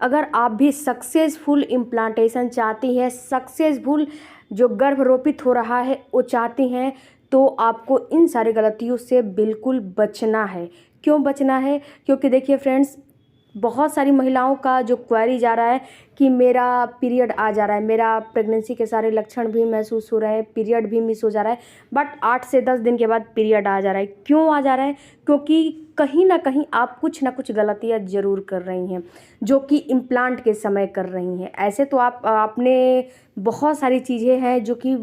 अगर आप भी सक्सेसफुल इम्प्लांटेशन चाहती हैं, सक्सेसफुल जो गर्भरोपित हो रहा है वो चाहती हैं, तो आपको इन सारी गलतियों से बिल्कुल बचना है। क्यों बचना है? क्योंकि देखिए फ्रेंड्स, बहुत सारी महिलाओं का जो क्वेरी जा रहा है कि मेरा पीरियड आ जा रहा है, मेरा प्रेगनेंसी के सारे लक्षण भी महसूस हो रहे हैं, पीरियड भी मिस हो जा रहा है, बट 8 से 10 दिन के बाद पीरियड आ जा रहा है। क्यों आ जा रहा है? क्योंकि कहीं ना कहीं आप कुछ ना कुछ गलतियां ज़रूर कर रही हैं, जो कि इम्प्लांट के समय कर रही हैं। ऐसे तो आप आपने बहुत सारी चीज़ें हैं जो कि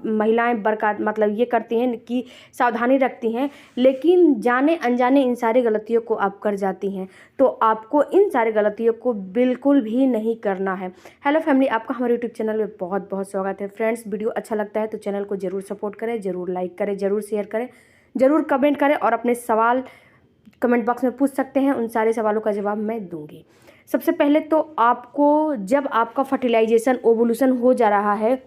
महिलाएं बरकरार मतलब ये करती हैं कि सावधानी रखती हैं, लेकिन जाने अनजाने इन सारी गलतियों को आप कर जाती हैं। तो आपको इन सारी गलतियों को बिल्कुल भी नहीं करना है। हेलो फैमिली, आपका हमारे यूट्यूब चैनल में बहुत बहुत स्वागत है। फ्रेंड्स, वीडियो अच्छा लगता है तो चैनल को ज़रूर सपोर्ट करें, ज़रूर लाइक करें, ज़रूर शेयर करें, ज़रूर कमेंट करें और अपने सवाल कमेंट बॉक्स में पूछ सकते हैं। उन सारे सवालों का जवाब मैं दूंगी। सबसे पहले तो आपको, जब आपका फर्टिलाइजेशन ओवुलेशन हो जा रहा है,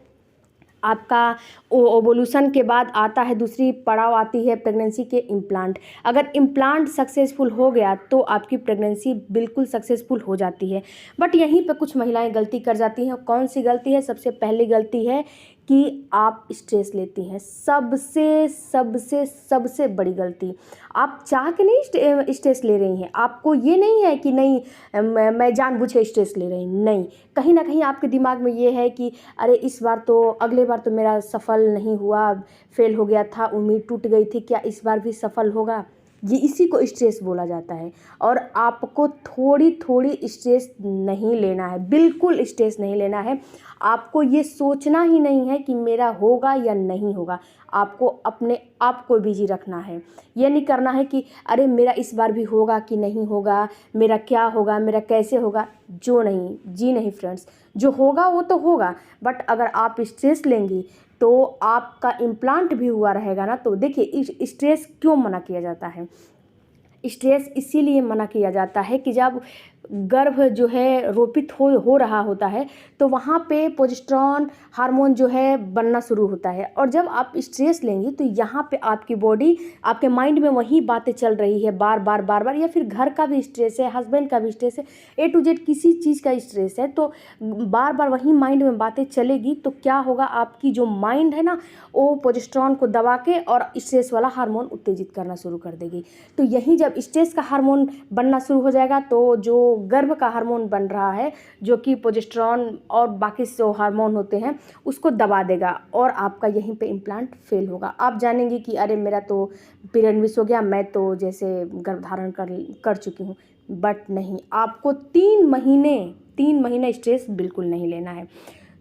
आपका ओवुलेशन के बाद आता है दूसरी पड़ाव आती है प्रेगनेंसी के इम्प्लांट। अगर इम्प्लांट सक्सेसफुल हो गया तो आपकी प्रेगनेंसी बिल्कुल सक्सेसफुल हो जाती है। बट यहीं पे कुछ महिलाएं गलती कर जाती हैं। कौन सी गलती है? सबसे पहली गलती है कि आप स्ट्रेस लेती हैं। सबसे सबसे सबसे बड़ी गलती, आप चाह के नहीं स्ट्रेस ले रही हैं। आपको ये नहीं है कि नहीं मैं जानबूझ के स्ट्रेस ले रही हूँ, नहीं। कहीं ना कहीं आपके दिमाग में ये है कि अरे इस बार तो, अगले बार तो मेरा सफल नहीं हुआ, फेल हो गया था, उम्मीद टूट गई थी, क्या इस बार भी सफल होगा? ये इसी को स्ट्रेस बोला जाता है। और आपको थोड़ी थोड़ी स्ट्रेस नहीं लेना है, बिल्कुल स्ट्रेस नहीं लेना है। आपको ये सोचना ही नहीं है कि मेरा होगा या नहीं होगा। आपको अपने आप को बिजी रखना है। ये नहीं करना है कि अरे मेरा इस बार भी होगा कि नहीं होगा, मेरा क्या होगा, मेरा कैसे होगा। जो नहीं, जी नहीं फ्रेंड्स, जो होगा वो तो होगा। बट अगर आप स्ट्रेस लेंगी तो आपका इम्प्लांट भी हुआ रहेगा ना। तो देखिए, स्ट्रेस क्यों मना किया जाता है? स्ट्रेस इसीलिए मना किया जाता है कि जब गर्भ जो है रोपित हो रहा होता है तो वहाँ पे प्रोजेस्टेरॉन हार्मोन जो है बनना शुरू होता है। और जब आप स्ट्रेस लेंगी तो यहाँ पे आपकी बॉडी, आपके माइंड में वही बातें चल रही है बार बार बार बार, या फिर घर का भी स्ट्रेस है, हस्बैंड का भी स्ट्रेस है, A to Z किसी चीज़ का स्ट्रेस है, तो बार बार वही माइंड में बातें चलेगी। तो क्या होगा, आपकी जो माइंड है ना, वो प्रोजेस्टेरॉन को दबा के और स्ट्रेस वाला हार्मोन उत्तेजित करना शुरू कर देगी। तो यही जब स्ट्रेस का हार्मोन बनना शुरू हो जाएगा तो जो गर्भ का हार्मोन बन रहा है, जो कि प्रोजेस्टेरॉन और बाकी जो हार्मोन होते हैं, उसको दबा देगा और आपका यहीं पे इम्प्लांट फेल होगा। आप जानेंगे कि अरे मेरा तो पीरियड मिस हो गया, मैं तो जैसे गर्भधारण कर चुकी हूँ। बट नहीं, आपको 3 महीने स्ट्रेस बिल्कुल नहीं लेना है।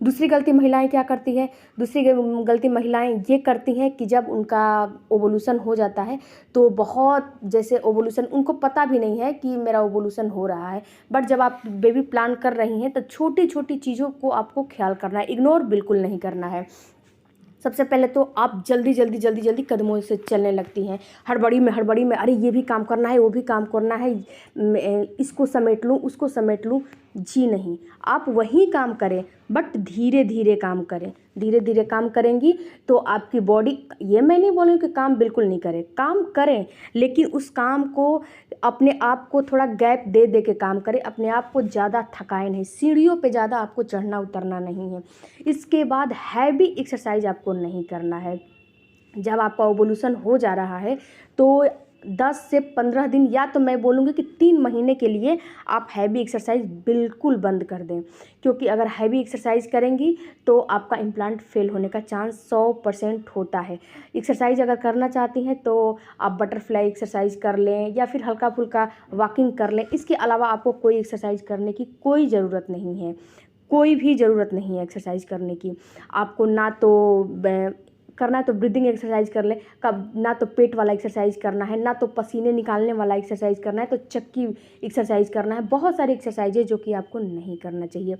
दूसरी गलती महिलाएं क्या करती है? दूसरी गलती महिलाएं ये करती हैं कि जब उनका ओवुलेशन हो जाता है तो बहुत, जैसे ओवुलेशन उनको पता भी नहीं है कि मेरा ओवुलेशन हो रहा है, बट जब आप बेबी प्लान कर रही हैं तो छोटी छोटी चीज़ों को आपको ख्याल करना है, इग्नोर बिल्कुल नहीं करना है। सबसे पहले तो आप जल्दी जल्दी जल्दी जल्दी कदमों से चलने लगती हैं, हड़बड़ी में अरे ये भी काम करना है, वो भी काम करना है, इसको समेट लूँ, उसको समेट लूँ। जी नहीं, आप वही काम करें, बट धीरे धीरे काम करें। धीरे धीरे काम करेंगी तो आपकी बॉडी, ये मैं नहीं बोलूँ कि काम बिल्कुल नहीं करें, काम करें, लेकिन उस काम को अपने आप को थोड़ा गैप दे दे के काम करें। अपने आप को ज़्यादा थकाए नहीं, सीढ़ियों पे ज़्यादा आपको चढ़ना उतरना नहीं है। इसके बाद हैवी एक्सरसाइज आपको नहीं करना है। जब आपका ओवुलेशन हो जा रहा है तो 10 से 15 दिन, या तो मैं बोलूँगी कि 3 महीने के लिए आप हैवी एक्सरसाइज बिल्कुल बंद कर दें। क्योंकि अगर हैवी एक्सरसाइज करेंगी तो आपका इम्प्लांट फेल होने का चांस 100% होता है। एक्सरसाइज अगर करना चाहती हैं तो आप बटरफ्लाई एक्सरसाइज कर लें या फिर हल्का फुल्का वॉकिंग कर लें। इसके अलावा आपको कोई एक्सरसाइज करने की कोई ज़रूरत नहीं है, कोई भी ज़रूरत नहीं है एक्सरसाइज करने की। आपको ना तो करना है तो ब्रीदिंग एक्सरसाइज कर ले, कब ना तो पेट वाला एक्सरसाइज करना है, ना तो पसीने निकालने वाला एक्सरसाइज करना है, तो चक्की एक्सरसाइज करना है। बहुत सारी एक्सरसाइज है जो कि आपको नहीं करना चाहिए।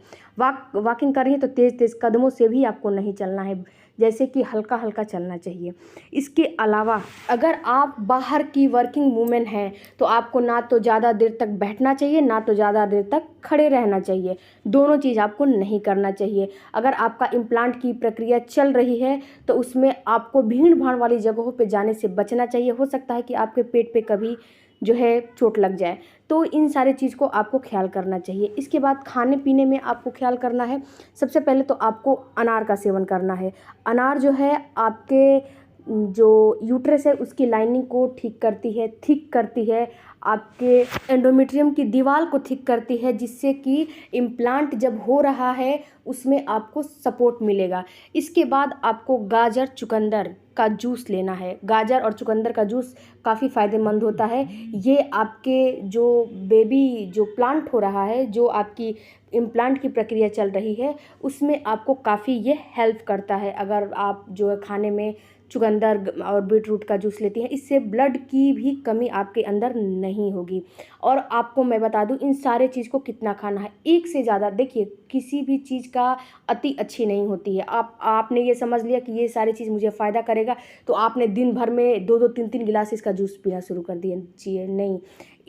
वॉकिंग कर रही है तो तेज़ तेज़ कदमों से भी आपको नहीं चलना है, जैसे कि हल्का हल्का चलना चाहिए। इसके अलावा अगर आप बाहर की वर्किंग वूमेन हैं तो आपको ना तो ज़्यादा देर तक बैठना चाहिए, ना तो ज़्यादा देर तक खड़े रहना चाहिए। दोनों चीज़ आपको नहीं करना चाहिए। अगर आपका इम्प्लांट की प्रक्रिया चल रही है तो उसमें आपको भीड़ भाड़ वाली जगहों पे जाने से बचना चाहिए। हो सकता है कि आपके पेट पे कभी जो है चोट लग जाए। तो इन सारे चीज़ को आपको ख्याल करना चाहिए। इसके बाद खाने पीने में आपको ख्याल करना है। सबसे पहले तो आपको अनार का सेवन करना है। अनार जो है आपके जो यूट्रस है उसकी लाइनिंग को ठीक करती है, थिक करती है, आपके एंडोमेट्रियम की दीवार को थिक करती है, जिससे कि इम्प्लांट जब हो रहा है उसमें आपको सपोर्ट मिलेगा। इसके बाद आपको गाजर चुकंदर का जूस लेना है। गाजर और चुकंदर का जूस काफ़ी फ़ायदेमंद होता है। ये आपके जो बेबी जो प्लांट हो रहा है, जो आपकी इम्प्लांट की प्रक्रिया चल रही है, उसमें आपको काफ़ी ये हेल्प करता है। अगर आप जो है खाने में चुकंदर और बीटरूट का जूस लेती हैं, इससे ब्लड की भी कमी आपके अंदर नहीं होगी। और आपको मैं बता दूं इन सारे चीज़ को कितना खाना है, एक से ज़्यादा। देखिए किसी भी चीज़ का अति अच्छी नहीं होती है। आपने ये समझ लिया कि ये सारी चीज़ मुझे फ़ायदा करेगा, तो आपने दिन भर में 2-2 3-3 गिलास इसका जूस पीना शुरू कर दिए नहीं।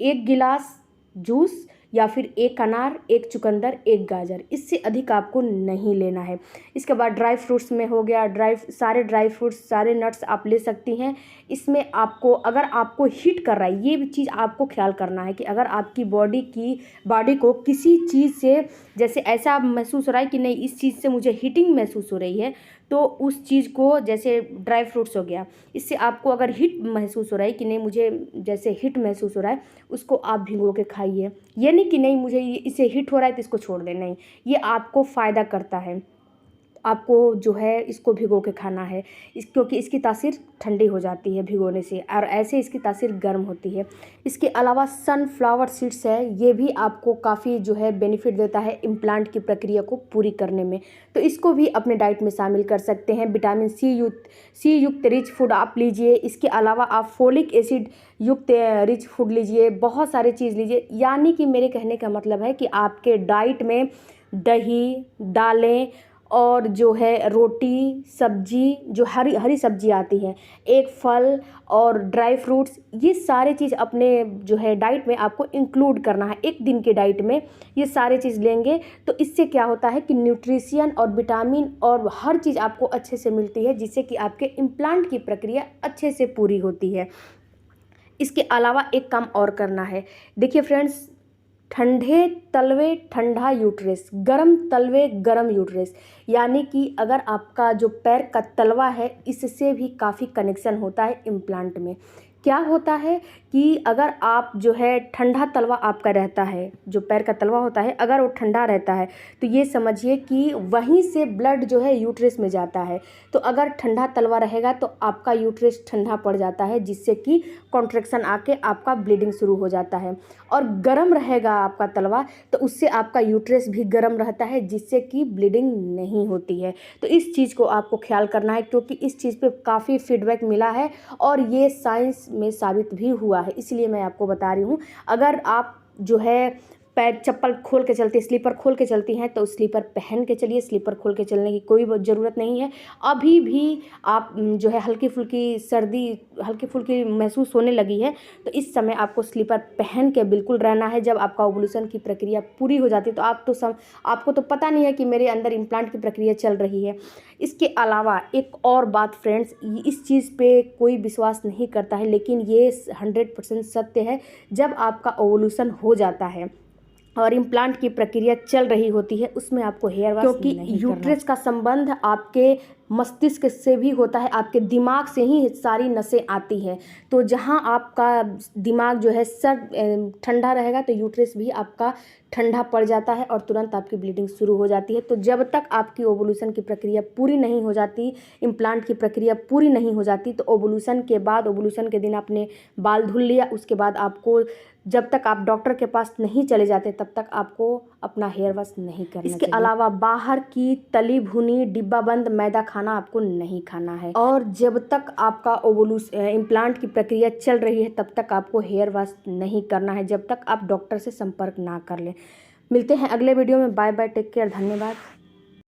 1 गिलास जूस या फिर 1 अनार, 1 चुकंदर, 1 गाजर, इससे अधिक आपको नहीं लेना है। इसके बाद ड्राई फ्रूट्स में हो गया, सारे ड्राई फ्रूट्स, सारे नट्स आप ले सकती हैं। इसमें आपको अगर आपको हीट कर रहा है, ये भी चीज़ आपको ख्याल करना है कि अगर आपकी बॉडी को किसी चीज़ से जैसे ऐसा महसूस हो रहा है कि नहीं इस चीज़ से मुझे हीटिंग महसूस हो रही है, तो उस चीज़ को, जैसे ड्राई फ्रूट्स हो गया, इससे आपको अगर हीट महसूस हो रहा है कि नहीं मुझे जैसे हीट महसूस हो रहा है, उसको आप भिगो के खाइए। ये नहीं कि नहीं मुझे इससे हीट हो रहा है तो इसको छोड़ दें, नहीं, ये आपको फ़ायदा करता है। आपको जो है इसको भिगो के खाना है, क्योंकि इसकी तासीर ठंडी हो जाती है भिगोने से, और ऐसे इसकी तासीर गर्म होती है। इसके अलावा सनफ्लावर सीड्स है, ये भी आपको काफ़ी जो है बेनिफिट देता है इम्प्लांट की प्रक्रिया को पूरी करने में, तो इसको भी अपने डाइट में शामिल कर सकते हैं। विटामिन सी युक्त रिच फूड आप लीजिए। इसके अलावा आप फोलिक एसिड युक्त रिच फूड लीजिए, बहुत सारी चीज़ लीजिए। यानी कि मेरे कहने का मतलब है कि आपके डाइट में दही, दालें और जो है रोटी, सब्जी, जो हरी सब्जी आती है, एक फल और ड्राई फ्रूट्स, ये सारे चीज़ अपने जो है डाइट में आपको इंक्लूड करना है। एक दिन के डाइट में ये सारे चीज़ लेंगे तो इससे क्या होता है कि न्यूट्रिशन और विटामिन और हर चीज़ आपको अच्छे से मिलती है, जिससे कि आपके इम्प्लांट की प्रक्रिया अच्छे से पूरी होती है। इसके अलावा एक काम और करना है। देखिए फ्रेंड्स, ठंडे तलवे ठंडा यूट्रस, गरम तलवे गरम यूट्रस, यानी कि अगर आपका जो पैर का तलवा है इससे भी काफ़ी कनेक्शन होता है इम्प्लांट में। क्या होता है कि अगर आप जो है ठंडा तलवा आपका रहता है, जो पैर का तलवा होता है अगर वो ठंडा रहता है, तो ये समझिए कि वहीं से ब्लड जो है यूट्रस में जाता है। तो अगर ठंडा तलवा रहेगा तो आपका यूट्रस ठंडा पड़ जाता है, जिससे कि कॉन्ट्रैक्शन आके आपका ब्लीडिंग शुरू हो जाता है। और गर्म रहेगा आपका तलवा तो उससे आपका यूट्रस भी गर्म रहता है, जिससे कि ब्लीडिंग नहीं होती है। तो इस चीज़ को आपको ख्याल करना है, क्योंकि इस चीज़ पे काफ़ी फीडबैक मिला है और ये साइंस में साबित भी हुआ है, इसलिए मैं आपको बता रही हूँ। अगर आप जो है पैर चप्पल खोल के चलती, स्लीपर खोल के चलती हैं, तो स्लीपर पहन के चलिए, स्लीपर खोल के चलने की कोई ज़रूरत नहीं है। अभी भी आप जो है हल्की फुल्की सर्दी, हल्की फुल्की महसूस होने लगी है, तो इस समय आपको स्लीपर पहन के बिल्कुल रहना है। जब आपका ओवुलेशन की प्रक्रिया पूरी हो जाती है तो आपको तो पता नहीं है कि मेरे अंदर इम्प्लांट की प्रक्रिया चल रही है। इसके अलावा एक और बात फ्रेंड्स, इस चीज़ पे कोई विश्वास नहीं करता है, लेकिन ये 100% सत्य है। जब आपका ओवुलेशन हो जाता है और इम्प्लांट की प्रक्रिया चल रही होती है, उसमें आपको हेयर वॉश नहीं करना, क्योंकि यूट्रस का संबंध आपके मस्तिष्क से भी होता है, आपके दिमाग से ही सारी नसें आती हैं। तो जहाँ आपका दिमाग जो है सर ठंडा रहेगा तो यूट्रस भी आपका ठंडा पड़ जाता है और तुरंत आपकी ब्लीडिंग शुरू हो जाती है। तो जब तक आपकी ओवुलेशन की प्रक्रिया पूरी नहीं हो जाती, इम्प्लांट की प्रक्रिया पूरी नहीं हो जाती, तो ओवुलेशन के बाद, ओवुलेशन के दिन आपने बाल धुल लिया, उसके बाद आपको जब तक आप डॉक्टर के पास नहीं चले जाते तब तक आपको अपना हेयर वॉश नहीं करना चाहिए। इसके अलावा बाहर की तली भुनी डिब्बा बंद मैदा खाना आपको नहीं खाना है। और जब तक आपका इम्प्लांट की प्रक्रिया चल रही है तब तक आपको हेयर वॉश नहीं करना है, जब तक आप डॉक्टर से संपर्क ना कर लें। मिलते हैं अगले वीडियो में। बाय बाय, टेक केयर, धन्यवाद।